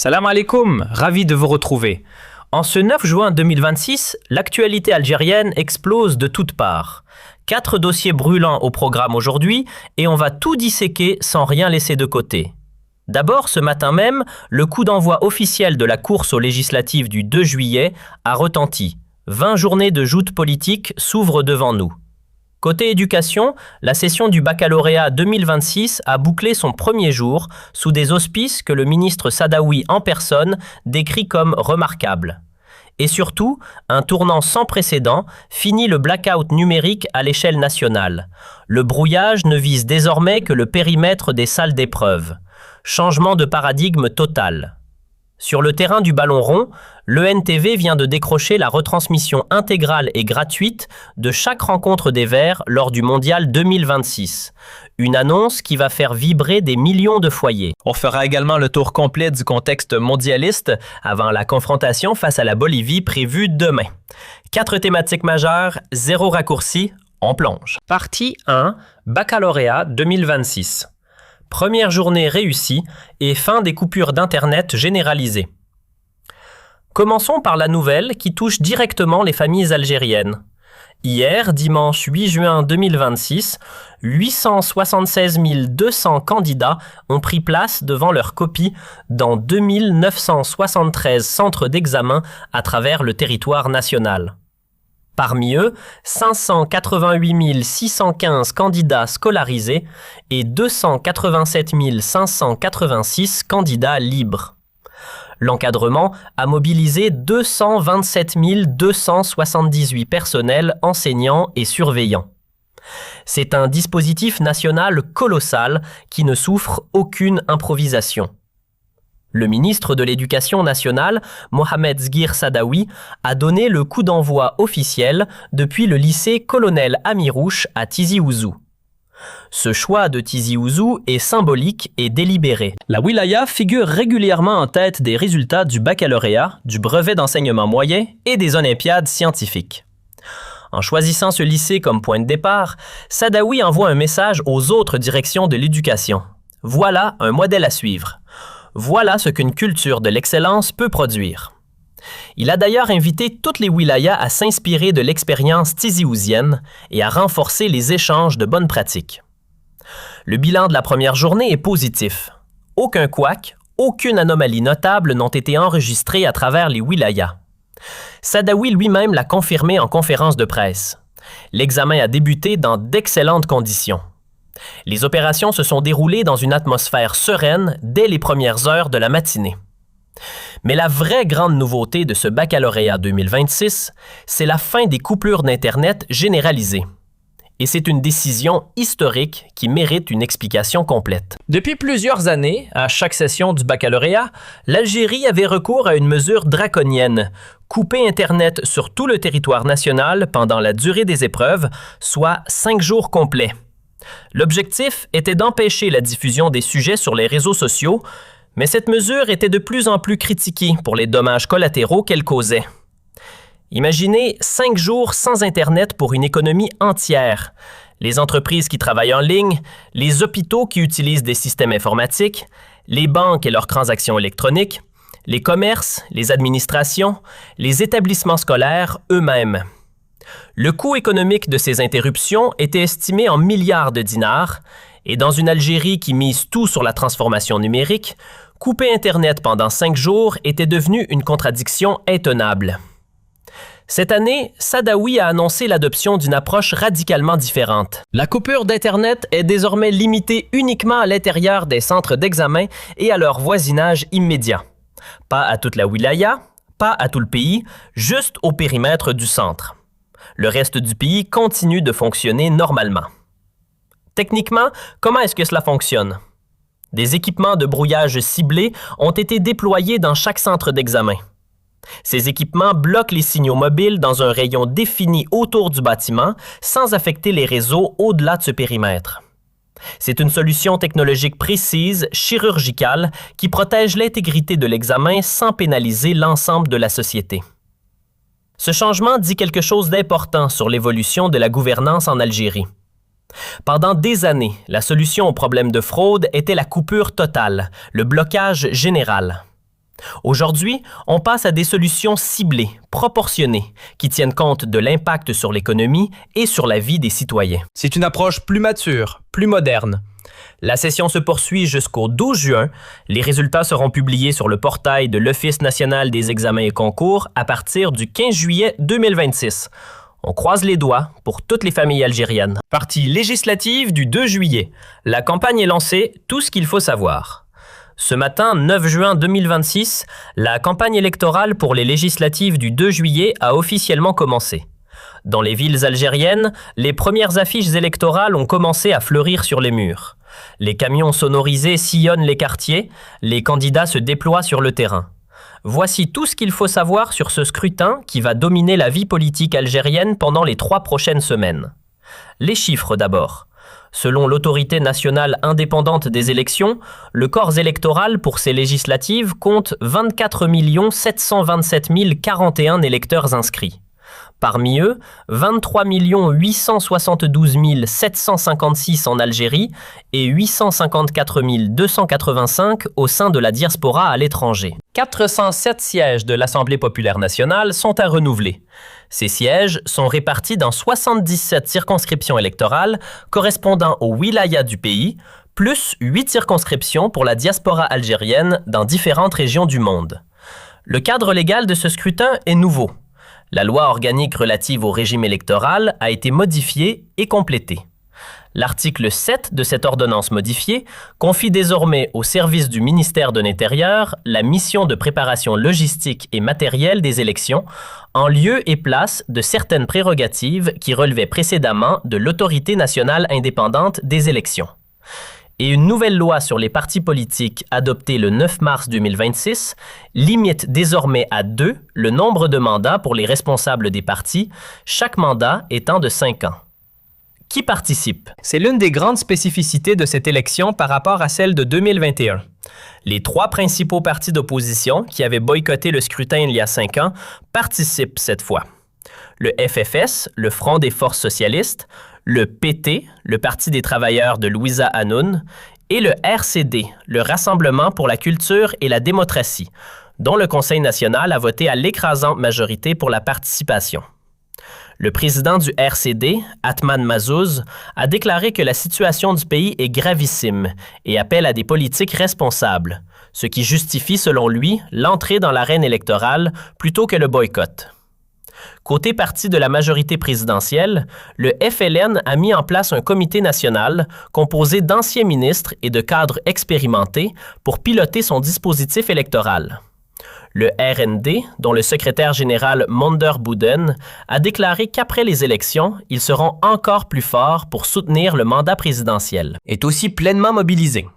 Salam alaikum, ravi de vous retrouver. En ce 9 juin 2026, l'actualité algérienne explose de toutes parts. 4 dossiers brûlants au programme aujourd'hui et on va tout disséquer sans rien laisser de côté. D'abord, ce matin même, le coup d'envoi officiel de la course aux législatives du 2 juillet a retenti. 20 journées de joute politique s'ouvrent devant nous. Côté éducation, la session du baccalauréat 2026 a bouclé son premier jour sous des auspices que le ministre Sadawi en personne décrit comme remarquables. Et surtout, un tournant sans précédent finit le blackout numérique à l'échelle nationale. Le brouillage ne vise désormais que le périmètre des salles d'épreuve. Changement de paradigme total. Sur le terrain du ballon rond, l'ENTV vient de décrocher la retransmission intégrale et gratuite de chaque rencontre des Verts lors du Mondial 2026. Une annonce qui va faire vibrer des millions de foyers. On fera également le tour complet du contexte mondialiste avant la confrontation face à la Bolivie prévue demain. 4 thématiques majeures, 0 raccourci, on plonge. Partie 1, baccalauréat 2026. Première journée réussie et fin des coupures d'Internet généralisées. Commençons par la nouvelle qui touche directement les familles algériennes. Hier, dimanche 8 juin 2026, 876 200 candidats ont pris place devant leur copie dans 2973 centres d'examen à travers le territoire national. Parmi eux, 588 615 candidats scolarisés et 287 586 candidats libres. L'encadrement a mobilisé 227 278 personnels enseignants et surveillants. C'est un dispositif national colossal qui ne souffre aucune improvisation. Le ministre de l'Éducation nationale, Mohamed Zguir Sadawi, a donné le coup d'envoi officiel depuis le lycée Colonel Amirouche à Tizi Ouzou. Ce choix de Tizi Ouzou est symbolique et délibéré. La wilaya figure régulièrement en tête des résultats du baccalauréat, du brevet d'enseignement moyen et des olympiades scientifiques. En choisissant ce lycée comme point de départ, Sadawi envoie un message aux autres directions de l'éducation. Voilà un modèle à suivre. Voilà ce qu'une culture de l'excellence peut produire. Il a d'ailleurs invité toutes les wilayas à s'inspirer de l'expérience tizi-ouzienne et à renforcer les échanges de bonnes pratiques. Le bilan de la première journée est positif. Aucun couac, aucune anomalie notable n'ont été enregistrées à travers les wilayas. Sadawi lui-même l'a confirmé en conférence de presse. L'examen a débuté dans d'excellentes conditions. Les opérations se sont déroulées dans une atmosphère sereine dès les premières heures de la matinée. Mais la vraie grande nouveauté de ce baccalauréat 2026, c'est la fin des coupures d'Internet généralisées. Et c'est une décision historique qui mérite une explication complète. Depuis plusieurs années, à chaque session du baccalauréat, l'Algérie avait recours à une mesure draconienne, couper Internet sur tout le territoire national pendant la durée des épreuves, soit 5 jours complets. L'objectif était d'empêcher la diffusion des sujets sur les réseaux sociaux, mais cette mesure était de plus en plus critiquée pour les dommages collatéraux qu'elle causait. Imaginez 5 jours sans Internet pour une économie entière. Les entreprises qui travaillent en ligne, les hôpitaux qui utilisent des systèmes informatiques, les banques et leurs transactions électroniques, les commerces, les administrations, les établissements scolaires eux-mêmes. Le coût économique de ces interruptions était estimé en milliards de dinars, et dans une Algérie qui mise tout sur la transformation numérique, couper Internet pendant 5 jours était devenu une contradiction intenable. Cette année, Sadawi a annoncé l'adoption d'une approche radicalement différente. La coupure d'Internet est désormais limitée uniquement à l'intérieur des centres d'examen et à leur voisinage immédiat. Pas à toute la wilaya, pas à tout le pays, juste au périmètre du centre. Le reste du pays continue de fonctionner normalement. Techniquement, comment est-ce que cela fonctionne? Des équipements de brouillage ciblés ont été déployés dans chaque centre d'examen. Ces équipements bloquent les signaux mobiles dans un rayon défini autour du bâtiment sans affecter les réseaux au-delà de ce périmètre. C'est une solution technologique précise, chirurgicale, qui protège l'intégrité de l'examen sans pénaliser l'ensemble de la société. Ce changement dit quelque chose d'important sur l'évolution de la gouvernance en Algérie. Pendant des années, la solution au problème de fraude était la coupure totale, le blocage général. Aujourd'hui, on passe à des solutions ciblées, proportionnées, qui tiennent compte de l'impact sur l'économie et sur la vie des citoyens. C'est une approche plus mature, plus moderne. La session se poursuit jusqu'au 12 juin. Les résultats seront publiés sur le portail de l'Office national des examens et concours à partir du 15 juillet 2026. On croise les doigts pour toutes les familles algériennes. Partie législative du 2 juillet. La campagne est lancée, tout ce qu'il faut savoir. Ce matin, 9 juin 2026, la campagne électorale pour les législatives du 2 juillet a officiellement commencé. Dans les villes algériennes, les premières affiches électorales ont commencé à fleurir sur les murs. Les camions sonorisés sillonnent les quartiers, les candidats se déploient sur le terrain. Voici tout ce qu'il faut savoir sur ce scrutin qui va dominer la vie politique algérienne pendant les 3 prochaines semaines. Les chiffres d'abord. Selon l'autorité nationale indépendante des élections, le corps électoral pour ces législatives compte 24 727 041 électeurs inscrits. Parmi eux, 23 872 756 en Algérie et 854 285 au sein de la diaspora à l'étranger. 407 sièges de l'Assemblée populaire nationale sont à renouveler. Ces sièges sont répartis dans 77 circonscriptions électorales correspondant aux wilayas du pays, plus 8 circonscriptions pour la diaspora algérienne dans différentes régions du monde. Le cadre légal de ce scrutin est nouveau. La loi organique relative au régime électoral a été modifiée et complétée. L'article 7 de cette ordonnance modifiée confie désormais au service du ministère de l'Intérieur la mission de préparation logistique et matérielle des élections en lieu et place de certaines prérogatives qui relevaient précédemment de l'Autorité nationale indépendante des élections. Et une nouvelle loi sur les partis politiques adoptée le 9 mars 2026 limite désormais à 2 le nombre de mandats pour les responsables des partis, chaque mandat étant de 5 ans. Qui participe? C'est l'une des grandes spécificités de cette élection par rapport à celle de 2021. Les 3 principaux partis d'opposition qui avaient boycotté le scrutin il y a 5 ans participent cette fois. Le FFS, le Front des forces socialistes, le PT, le Parti des travailleurs de Louisa Hanoun, et le RCD, le Rassemblement pour la culture et la démocratie, dont le Conseil national a voté à l'écrasante majorité pour la participation. Le président du RCD, Atman Mazouz, a déclaré que la situation du pays est gravissime et appelle à des politiques responsables, ce qui justifie selon lui l'entrée dans l'arène électorale plutôt que le boycott. Côté parti de la majorité présidentielle, le FLN a mis en place un comité national composé d'anciens ministres et de cadres expérimentés pour piloter son dispositif électoral. Le RND, dont le secrétaire général Monder Bouden, a déclaré qu'après les élections, ils seront encore plus forts pour soutenir le mandat présidentiel, est aussi pleinement mobilisé.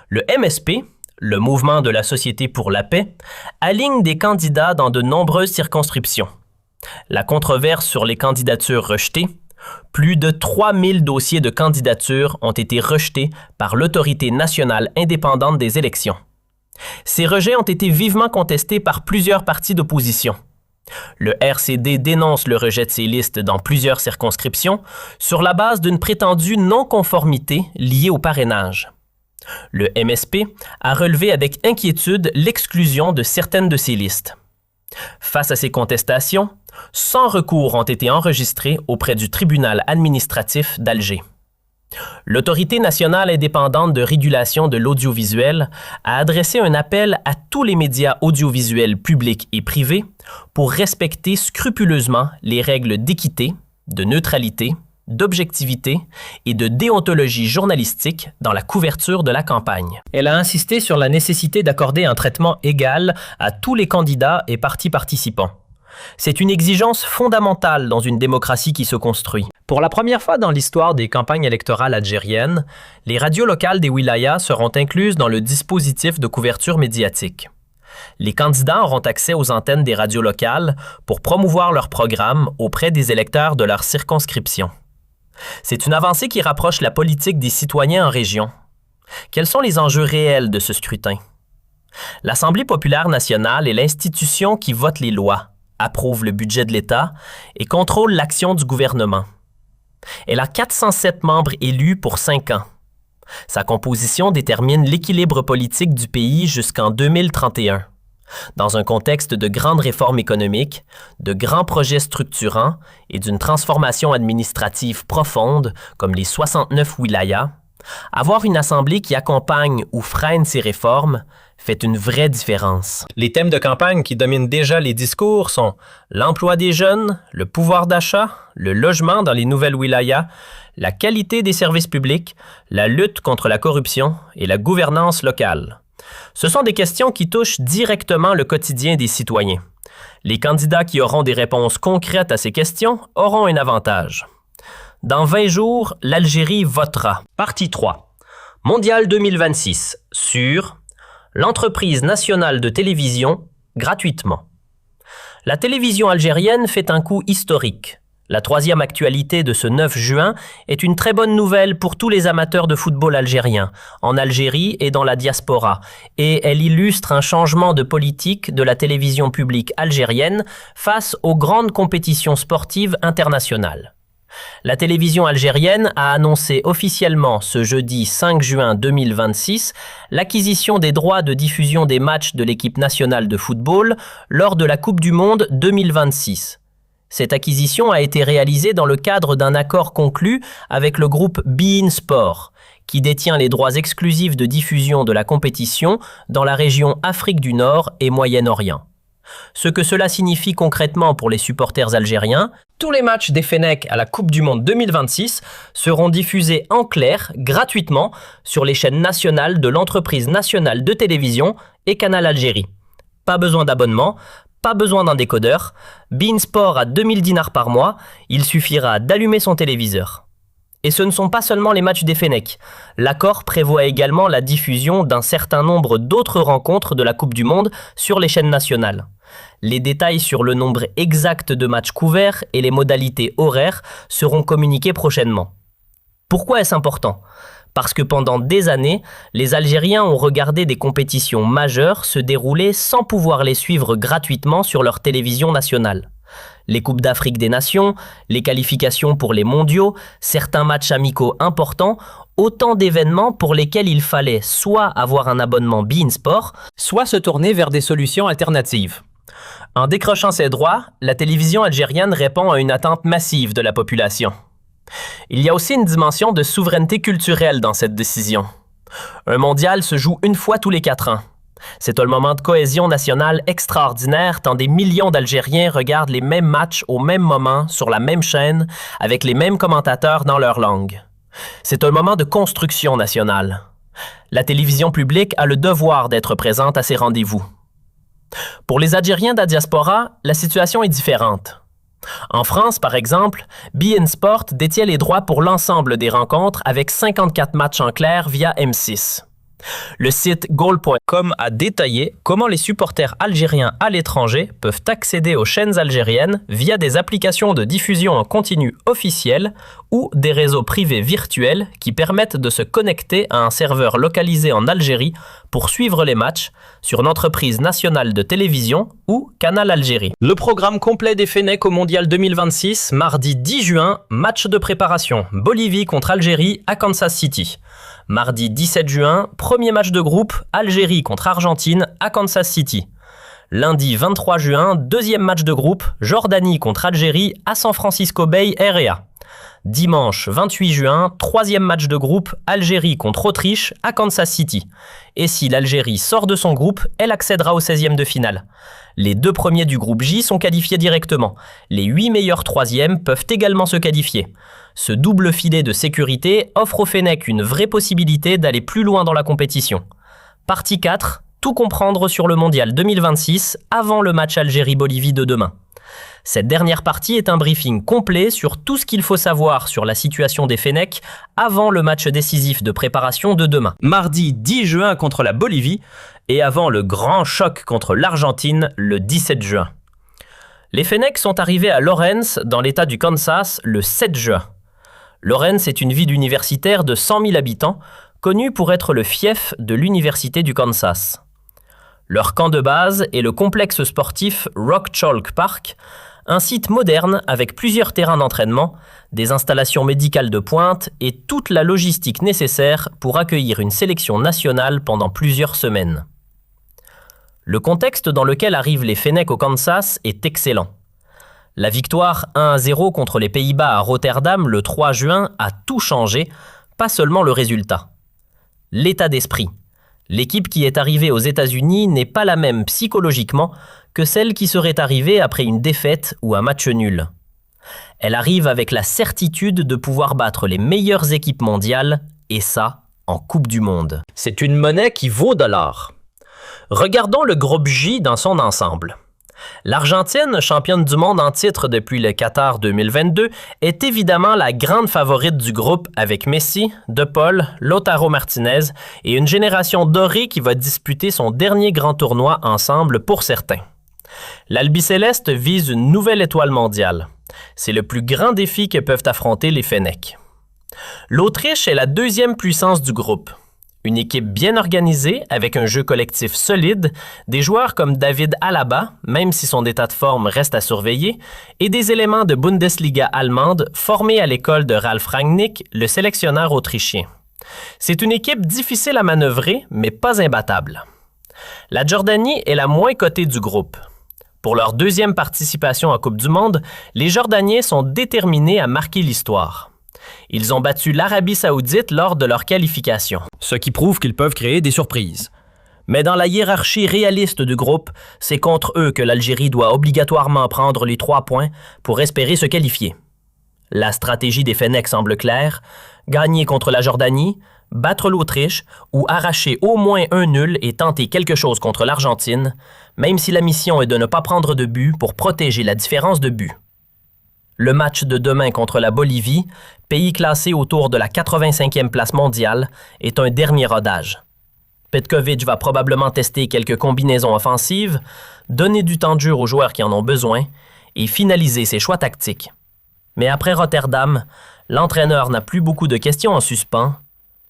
Le MSP, le Mouvement de la Société pour la paix, aligne des candidats dans de nombreuses circonscriptions. La controverse sur les candidatures rejetées, plus de 3000 dossiers de candidature ont été rejetés par l'Autorité nationale indépendante des élections. Ces rejets ont été vivement contestés par plusieurs partis d'opposition. Le RCD dénonce le rejet de ces listes dans plusieurs circonscriptions sur la base d'une prétendue non-conformité liée au parrainage. Le MSP a relevé avec inquiétude l'exclusion de certaines de ces listes. Face à ces contestations, 100 recours ont été enregistrés auprès du tribunal administratif d'Alger. L'Autorité nationale indépendante de régulation de l'audiovisuel a adressé un appel à tous les médias audiovisuels publics et privés pour respecter scrupuleusement les règles d'équité, de neutralité, d'objectivité et de déontologie journalistique dans la couverture de la campagne. Elle a insisté sur la nécessité d'accorder un traitement égal à tous les candidats et partis participants. C'est une exigence fondamentale dans une démocratie qui se construit. Pour la première fois dans l'histoire des campagnes électorales algériennes, les radios locales des wilayas seront incluses dans le dispositif de couverture médiatique. Les candidats auront accès aux antennes des radios locales pour promouvoir leurs programmes auprès des électeurs de leur circonscription. C'est une avancée qui rapproche la politique des citoyens en région. Quels sont les enjeux réels de ce scrutin? L'Assemblée populaire nationale est l'institution qui vote les lois, approuve le budget de l'État et contrôle l'action du gouvernement. Elle a 407 membres élus pour 5 ans. Sa composition détermine l'équilibre politique du pays jusqu'en 2031. Dans un contexte de grandes réformes économiques, de grands projets structurants et d'une transformation administrative profonde comme les 69 wilayas, avoir une assemblée qui accompagne ou freine ces réformes fait une vraie différence. Les thèmes de campagne qui dominent déjà les discours sont l'emploi des jeunes, le pouvoir d'achat, le logement dans les nouvelles wilayas, la qualité des services publics, la lutte contre la corruption et la gouvernance locale. Ce sont des questions qui touchent directement le quotidien des citoyens. Les candidats qui auront des réponses concrètes à ces questions auront un avantage. Dans 20 jours, l'Algérie votera. Partie 3. Mondial 2026 sur l'entreprise nationale de télévision gratuitement. La télévision algérienne fait un coup historique. La troisième actualité de ce 9 juin est une très bonne nouvelle pour tous les amateurs de football algérien, en Algérie et dans la diaspora, et elle illustre un changement de politique de la télévision publique algérienne face aux grandes compétitions sportives internationales. La télévision algérienne a annoncé officiellement ce jeudi 5 juin 2026 l'acquisition des droits de diffusion des matchs de l'équipe nationale de football lors de la Coupe du Monde 2026. Cette acquisition a été réalisée dans le cadre d'un accord conclu avec le groupe beIN Sport, qui détient les droits exclusifs de diffusion de la compétition dans la région Afrique du Nord et Moyen-Orient. Ce que cela signifie concrètement pour les supporters algériens, tous les matchs des Fennecs à la Coupe du Monde 2026 seront diffusés en clair, gratuitement, sur les chaînes nationales de l'entreprise nationale de télévision et Canal Algérie. Pas besoin d'abonnement, pas besoin d'un décodeur, beIN Sport à 2000 dinars par mois, il suffira d'allumer son téléviseur. Et ce ne sont pas seulement les matchs des Fennecs. L'accord prévoit également la diffusion d'un certain nombre d'autres rencontres de la Coupe du Monde sur les chaînes nationales. Les détails sur le nombre exact de matchs couverts et les modalités horaires seront communiqués prochainement. Pourquoi est-ce important ? Parce que pendant des années, les Algériens ont regardé des compétitions majeures se dérouler sans pouvoir les suivre gratuitement sur leur télévision nationale. Les Coupes d'Afrique des Nations, les qualifications pour les mondiaux, certains matchs amicaux importants, autant d'événements pour lesquels il fallait soit avoir un abonnement beIN Sport, soit se tourner vers des solutions alternatives. En décrochant ces droits, la télévision algérienne répond à une attente massive de la population. Il y a aussi une dimension de souveraineté culturelle dans cette décision. Un mondial se joue une fois tous les 4 ans. C'est un moment de cohésion nationale extraordinaire tant des millions d'Algériens regardent les mêmes matchs au même moment sur la même chaîne avec les mêmes commentateurs dans leur langue. C'est un moment de construction nationale. La télévision publique a le devoir d'être présente à ces rendez-vous. Pour les Algériens de la diaspora, la situation est différente. En France, par exemple, beIN Sport détient les droits pour l'ensemble des rencontres avec 54 matchs en clair via M6. Le site goal.com a détaillé comment les supporters algériens à l'étranger peuvent accéder aux chaînes algériennes via des applications de diffusion en continu officielles ou des réseaux privés virtuels qui permettent de se connecter à un serveur localisé en Algérie pour suivre les matchs sur une entreprise nationale de télévision ou Canal Algérie. Le programme complet des Fennecs au Mondial 2026, mardi 10 juin, match de préparation, Bolivie contre Algérie à Kansas City. Mardi 17 juin, premier match de groupe, Algérie contre Argentine à Kansas City. Lundi 23 juin, deuxième match de groupe, Jordanie contre Algérie à San Francisco Bay Area. Dimanche 28 juin, troisième match de groupe, Algérie contre Autriche à Kansas City. Et si l'Algérie sort de son groupe, elle accédera au 16e de finale. Les 2 premiers du groupe J sont qualifiés directement. Les 8 meilleurs troisièmes peuvent également se qualifier. Ce double filet de sécurité offre aux Fennecs une vraie possibilité d'aller plus loin dans la compétition. Partie 4, tout comprendre sur le Mondial 2026 avant le match Algérie-Bolivie de demain. Cette dernière partie est un briefing complet sur tout ce qu'il faut savoir sur la situation des Fennecs avant le match décisif de préparation de demain. Mardi 10 juin contre la Bolivie et avant le grand choc contre l'Argentine le 17 juin. Les Fennecs sont arrivés à Lawrence, dans l'état du Kansas, le 7 juin. Lawrence est une ville universitaire de 100 000 habitants, connue pour être le fief de l'Université du Kansas. Leur camp de base est le complexe sportif Rock Chalk Park, un site moderne avec plusieurs terrains d'entraînement, des installations médicales de pointe et toute la logistique nécessaire pour accueillir une sélection nationale pendant plusieurs semaines. Le contexte dans lequel arrivent les Fennecs au Kansas est excellent. La victoire 1-0 contre les Pays-Bas à Rotterdam le 3 juin a tout changé, pas seulement le résultat. L'état d'esprit. L'équipe qui est arrivée aux États-Unis n'est pas la même psychologiquement que celle qui serait arrivée après une défaite ou un match nul. Elle arrive avec la certitude de pouvoir battre les meilleures équipes mondiales, et ça, en Coupe du Monde. C'est une monnaie qui vaut de l'or. Regardons le groupe J dans son ensemble. L'Argentine, championne du monde en titre depuis le Qatar 2022, est évidemment la grande favorite du groupe avec Messi, De Paul, Lautaro Martinez et une génération dorée qui va disputer son dernier grand tournoi ensemble pour certains. L'Albiceleste vise une nouvelle étoile mondiale. C'est le plus grand défi que peuvent affronter les Fennecs. L'Autriche est la deuxième puissance du groupe. Une équipe bien organisée, avec un jeu collectif solide, des joueurs comme David Alaba, même si son état de forme reste à surveiller, et des éléments de Bundesliga allemande formés à l'école de Ralf Rangnick, le sélectionneur autrichien. C'est une équipe difficile à manœuvrer, mais pas imbattable. La Jordanie est la moins cotée du groupe. Pour leur deuxième participation en Coupe du Monde, les Jordaniens sont déterminés à marquer l'histoire. Ils ont battu l'Arabie saoudite lors de leur qualification. Ce qui prouve qu'ils peuvent créer des surprises. Mais dans la hiérarchie réaliste du groupe, c'est contre eux que l'Algérie doit obligatoirement prendre les 3 points pour espérer se qualifier. La stratégie des Fennecs semble claire, gagner contre la Jordanie, battre l'Autriche ou arracher au moins un nul et tenter quelque chose contre l'Argentine, même si la mission est de ne pas prendre de but pour protéger la différence de but. Le match de demain contre la Bolivie, pays classé autour de la 85e place mondiale, est un dernier rodage. Petkovic va probablement tester quelques combinaisons offensives, donner du temps de jeu aux joueurs qui en ont besoin et finaliser ses choix tactiques. Mais après Rotterdam, l'entraîneur n'a plus beaucoup de questions en suspens.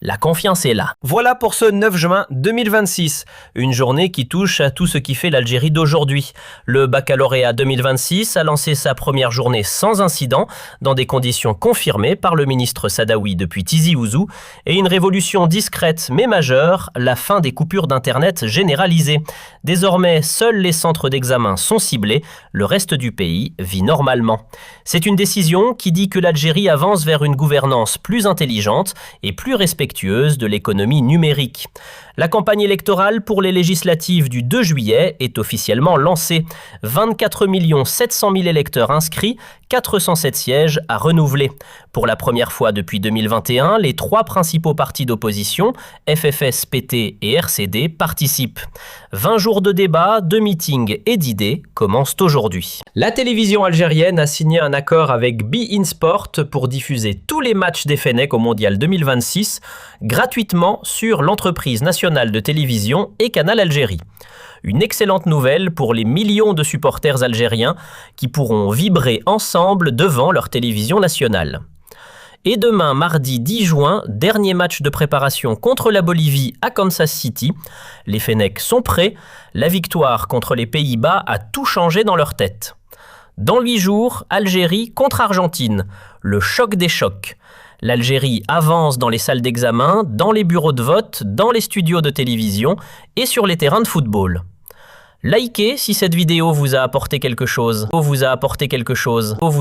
La confiance est là. Voilà pour ce 9 juin 2026, une journée qui touche à tout ce qui fait l'Algérie d'aujourd'hui. Le baccalauréat 2026 a lancé sa première journée sans incident, dans des conditions confirmées par le ministre Sadawi depuis Tizi Ouzou, et une révolution discrète mais majeure, la fin des coupures d'Internet généralisées. Désormais, seuls les centres d'examen sont ciblés, le reste du pays vit normalement. C'est une décision qui dit que l'Algérie avance vers une gouvernance plus intelligente et plus respectueuse de l'économie numérique. La campagne électorale pour les législatives du 2 juillet est officiellement lancée. 24 700 000 électeurs inscrits, 407 sièges à renouveler. Pour la première fois depuis 2021, les 3 principaux partis d'opposition, FFS, PT et RCD, participent. 20 jours de débats, de meetings et d'idées commencent aujourd'hui. La télévision algérienne a signé un accord avec beIN Sport pour diffuser tous les matchs des Fennecs au Mondial 2026 gratuitement sur l'entreprise nationale de télévision et Canal Algérie. Une excellente nouvelle pour les millions de supporters algériens qui pourront vibrer ensemble devant leur télévision nationale. Et demain, mardi 10 juin, dernier match de préparation contre la Bolivie à Kansas City. Les Fennecs sont prêts. La victoire contre les Pays-Bas a tout changé dans leur tête. Dans 8 jours, Algérie contre Argentine. Le choc des chocs. L'Algérie avance dans les salles d'examen, dans les bureaux de vote, dans les studios de télévision et sur les terrains de football. Likez si cette vidéo vous a apporté quelque chose.